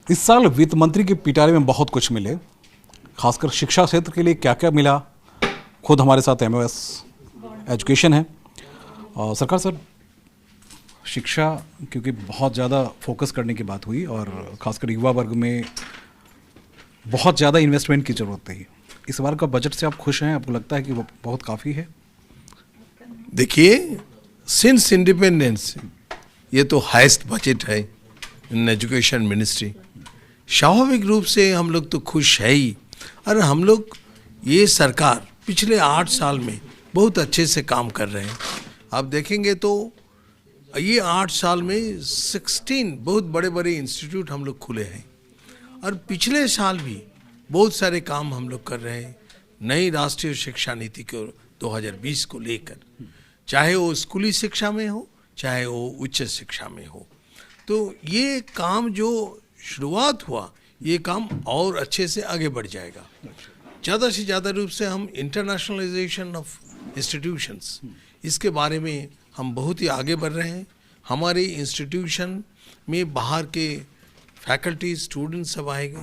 इस साल वित्त मंत्री के पिटारे में बहुत कुछ मिले, खासकर शिक्षा क्षेत्र के लिए क्या क्या मिला। खुद हमारे साथ एमओएस एजुकेशन है और सरकार सर शिक्षा क्योंकि बहुत ज़्यादा फोकस करने की बात हुई और खासकर युवा वर्ग में बहुत ज़्यादा इन्वेस्टमेंट की ज़रूरत है। इस बार का बजट से आप खुश हैं? आपको लगता है कि वो बहुत काफ़ी है? देखिए, सिंस इंडिपेंडेंस ये तो हाईएस्ट बजट है इन एजुकेशन मिनिस्ट्री। स्वाभाविक रूप से हम लोग तो खुश है ही। और हम लोग ये सरकार पिछले 8 साल में बहुत अच्छे से काम कर रहे हैं। आप देखेंगे तो ये 8 साल में 16 बहुत बड़े बड़े इंस्टीट्यूट हम लोग खुले हैं और पिछले साल भी बहुत सारे काम हम लोग कर रहे हैं नई राष्ट्रीय शिक्षा नीति को 2020 को लेकर, चाहे वो स्कूली शिक्षा में हो चाहे वो उच्च शिक्षा में हो। तो ये काम जो शुरुआत हुआ ये काम और अच्छे से आगे बढ़ जाएगा। ज़्यादा से ज़्यादा रूप से हम इंटरनेशनलाइजेशन ऑफ इंस्टीट्यूशंस इसके बारे में हम बहुत ही आगे बढ़ रहे हैं। हमारे इंस्टीट्यूशन में बाहर के फैकल्टी स्टूडेंट्स सब आएंगे,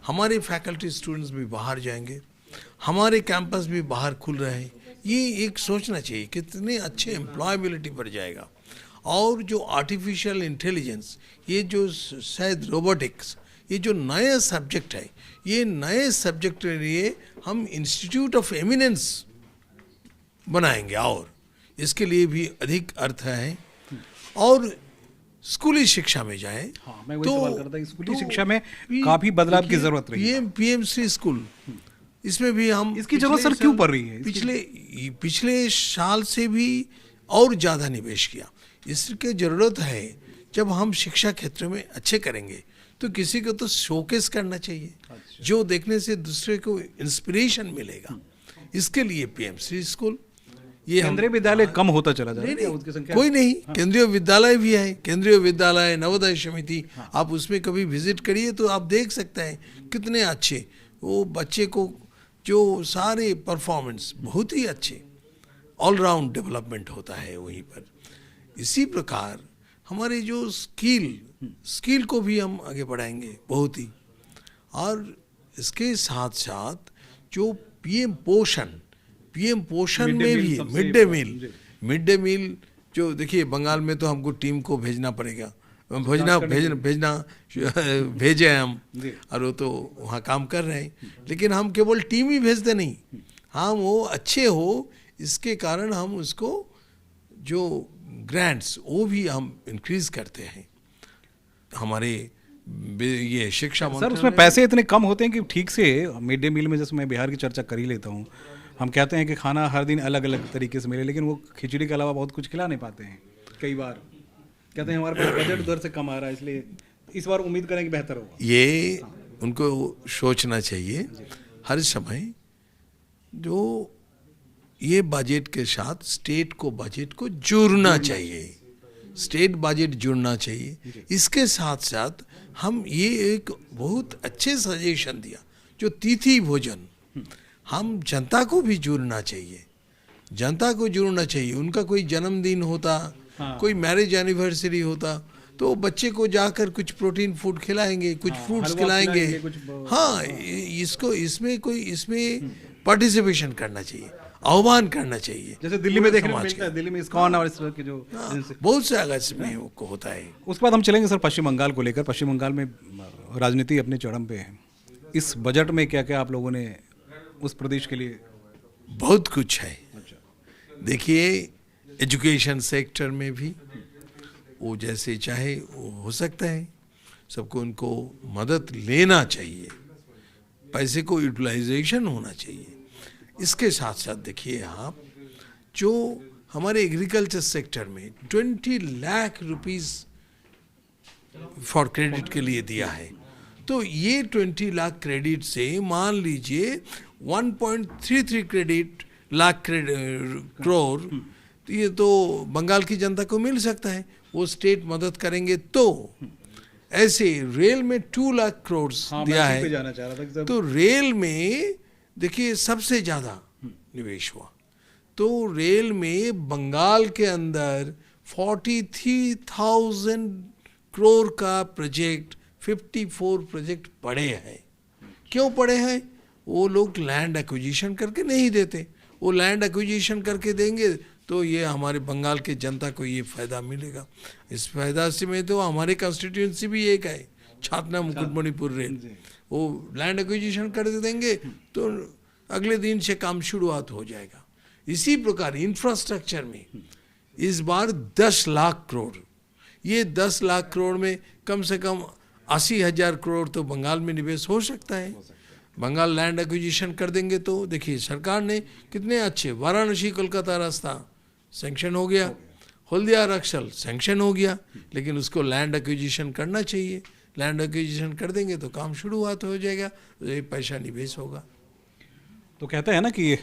हमारे फैकल्टी स्टूडेंट्स भी बाहर जाएंगे, हमारे कैंपस भी बाहर खुल रहे हैं। ये एक सोचना चाहिए कितने अच्छे एम्प्लॉयबिलिटी बढ़ जाएगा। और जो आर्टिफिशियल इंटेलिजेंस, ये जो शायद रोबोटिक्स, ये जो नया सब्जेक्ट है, ये नए सब्जेक्ट के लिए हम इंस्टीट्यूट ऑफ एमिनेंस बनाएंगे और इसके लिए भी अधिक अर्थ है। और स्कूली शिक्षा में जाए मैं वही सवाल कर रहा था। स्कूली शिक्षा में काफी बदलाव की जरूरत रही है। पीएमसी स्कूल, इसमें भी हम इसकी जरूरत सर क्यों पड़ रही है? पिछले साल से भी और ज़्यादा निवेश किया। इसकी ज़रूरत है। जब हम शिक्षा क्षेत्र में अच्छे करेंगे तो किसी को तो शोकेस करना चाहिए। जो देखने से दूसरे को इंस्पिरेशन मिलेगा। इसके लिए पीएमसी स्कूल, ये केंद्रीय विद्यालय कम होता चला जा रहा है। उसकी संख्या कोई नहीं। केंद्रीय विद्यालय भी है, केंद्रीय विद्यालय नवोदय समिति, आप उसमें कभी विजिट करिए तो आप देख सकते हैं कितने अच्छे वो बच्चे को जो सारे परफॉर्मेंस बहुत ही अच्छे ऑलराउंड डेवलपमेंट होता है वहीं पर। इसी प्रकार हमारे जो स्किल को भी हम आगे बढ़ाएंगे बहुत ही। और इसके साथ साथ जो पीएम पोषण में भी मिड डे मील जो देखिए बंगाल में तो हमको टीम को भेजना पड़ेगा, भेजे हैं हम और वो तो वहाँ काम कर रहे हैं। लेकिन हम केवल टीम ही भेजते नहीं, हम वो अच्छे हो इसके कारण हम उसको जो ग्रांट्स वो भी हम इंक्रीज करते हैं। हमारे ये शिक्षा सर उसमें पैसे इतने कम होते हैं कि ठीक से मिड डे मील में, जैसे मैं बिहार की चर्चा कर ही लेता हूँ, हम कहते हैं कि खाना हर दिन अलग अलग तरीके से मिले, लेकिन वो खिचड़ी के अलावा बहुत कुछ खिला नहीं पाते हैं। कई बार कहते हैं हमारे पास बजट उधर से कम आ रहा है, इसलिए इस बार उम्मीद करें कि बेहतर होगा। ये उनको सोचना चाहिए हर समय। जो ये बजट के साथ स्टेट को बजट को जोड़ना चाहिए, स्टेट बजट जुड़ना चाहिए। इसके साथ साथ हम ये एक बहुत अच्छे सजेशन दिया जो तिथि भोजन, हम जनता को भी जुड़ना चाहिए, जनता को जुड़ना चाहिए। उनका कोई जन्मदिन होता, कोई मैरिज एनिवर्सरी होता तो बच्चे को जाकर कुछ प्रोटीन फूड खिलाएंगे, कुछ फ्रूट्स खिलाएंगे। हाँ, इसमें पार्टिसिपेशन करना चाहिए, आह्वान करना चाहिए। जैसे दिल्ली में देखने को मिलता है, दिल्ली में इस्कॉन और इस तरह के जो बहुत से अगस्त में को होता है। उसके बाद हम चलेंगे सर पश्चिम बंगाल को लेकर। पश्चिम बंगाल में राजनीति अपने चरम पे है। इस बजट में क्या क्या आप लोगों ने उस प्रदेश के लिए? बहुत कुछ है। देखिए, एजुकेशन सेक्टर में भी वो जैसे चाहे वो हो सकता है, सबको उनको मदद लेना चाहिए, पैसे को यूटिलाइजेशन होना चाहिए। इसके साथ साथ देखिए आप जो हमारे एग्रीकल्चर सेक्टर में 20 लाख रुपीस फॉर क्रेडिट के लिए दिया है, तो ये 20 लाख क्रेडिट से मान लीजिए 1.33 लाख करोड़, तो ये तो बंगाल की जनता को मिल सकता है। वो स्टेट मदद करेंगे तो ऐसे रेल में 2 लाख करोड़ दिया है। तो रेल में देखिए सबसे ज़्यादा निवेश हुआ। तो रेल में बंगाल के अंदर 43,000 करोड़ का प्रोजेक्ट 54 प्रोजेक्ट पड़े हैं। क्यों पड़े हैं? वो लोग लैंड एक्विजिशन करके नहीं देते। वो लैंड एक्विजिशन करके देंगे तो ये हमारे बंगाल के जनता को ये फ़ायदा मिलेगा। इस फायदा से में तो हमारे कंस्टिट्यूंसी भी एक है, छातना मुकुटमणिपुर रेल। वो लैंड एक्विजिशन कर देंगे तो अगले दिन से काम शुरुआत हो जाएगा। इसी प्रकार इंफ्रास्ट्रक्चर में इस बार 10 लाख करोड़, ये 10 लाख करोड़ में कम से कम 80,000 करोड़ तो बंगाल में निवेश हो सकता है। बंगाल लैंड एक्विजिशन कर देंगे तो देखिए सरकार ने कितने अच्छे, वाराणसी कोलकाता रास्ता सैंक्शन हो गया, हल्दिया रक्सल सैंक्शन हो गया, लेकिन उसको लैंड एक्विजिशन करना चाहिए। लैंड एक्विजिशन कर देंगे तो काम शुरुआत हो जाएगा, तो ये पैसा निवेश होगा। तो कहते हैं ना कि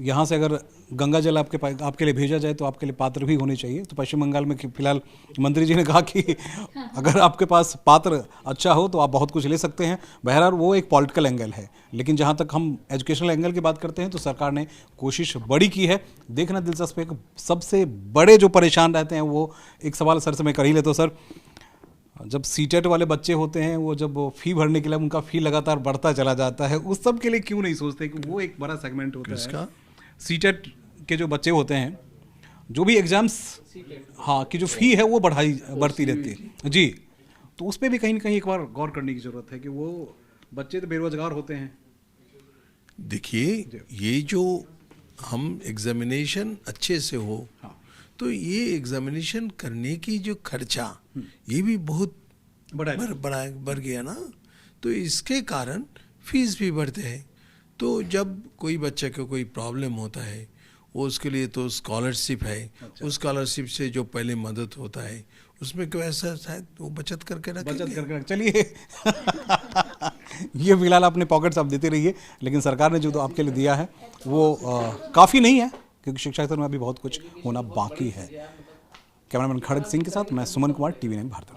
यहाँ से अगर गंगा जल आपके लिए भेजा जाए तो आपके लिए पात्र भी होने चाहिए। तो पश्चिम बंगाल में फिलहाल मंत्री जी ने कहा कि अगर आपके पास पात्र अच्छा हो तो आप बहुत कुछ ले सकते हैं। बहरहाल वो एक पॉलिटिकल एंगल है, लेकिन जहाँ तक हम एजुकेशनल एंगल की बात करते हैं तो सरकार ने कोशिश बड़ी की है। देखना दिलचस्प है कि सबसे बड़े जो परेशान रहते हैं वो, एक सवाल सर से मैं कर ही लेता हूँ सर, जब सीटेट वाले बच्चे होते हैं वो जब फ़ी भरने के लिए उनका फ़ी लगातार बढ़ता चला जाता है, उस सब के लिए क्यों नहीं सोचते कि वो एक बड़ा सेगमेंट होता है। सीटेट के जो बच्चे होते हैं, जो भी एग्जाम्स, हाँ, की जो फ़ी है वो बढ़ती रहती है जी, तो उस पर भी कहीं ना कहीं एक बार गौर करने की ज़रूरत है कि वो बच्चे तो बेरोजगार होते हैं। देखिए ये जो हम एग्जामिनेशन अच्छे से हो, हाँ, तो ये एग्जामिनेशन करने की जो खर्चा ये भी बहुत बढ़ गया ना, तो इसके कारण फीस भी बढ़ते हैं। तो जब कोई बच्चे को कोई प्रॉब्लम होता है वो उसके लिए तो स्कॉलरशिप है, अच्छा, उस स्कॉलरशिप से जो पहले मदद होता है उसमें क्यों ऐसा शायद वो बचत करके रखेंगे। चलिए ये फिलहाल अपने पॉकेट्स आप देते रहिए, लेकिन सरकार ने जो तो आपके लिए दिया है वो काफ़ी नहीं है, क्योंकि शिक्षा क्षेत्र में अभी बहुत कुछ होना बाकी है। कैमरामैन खड़ग सिंह के साथ मैं सुमन कुमार, TV9 भारत।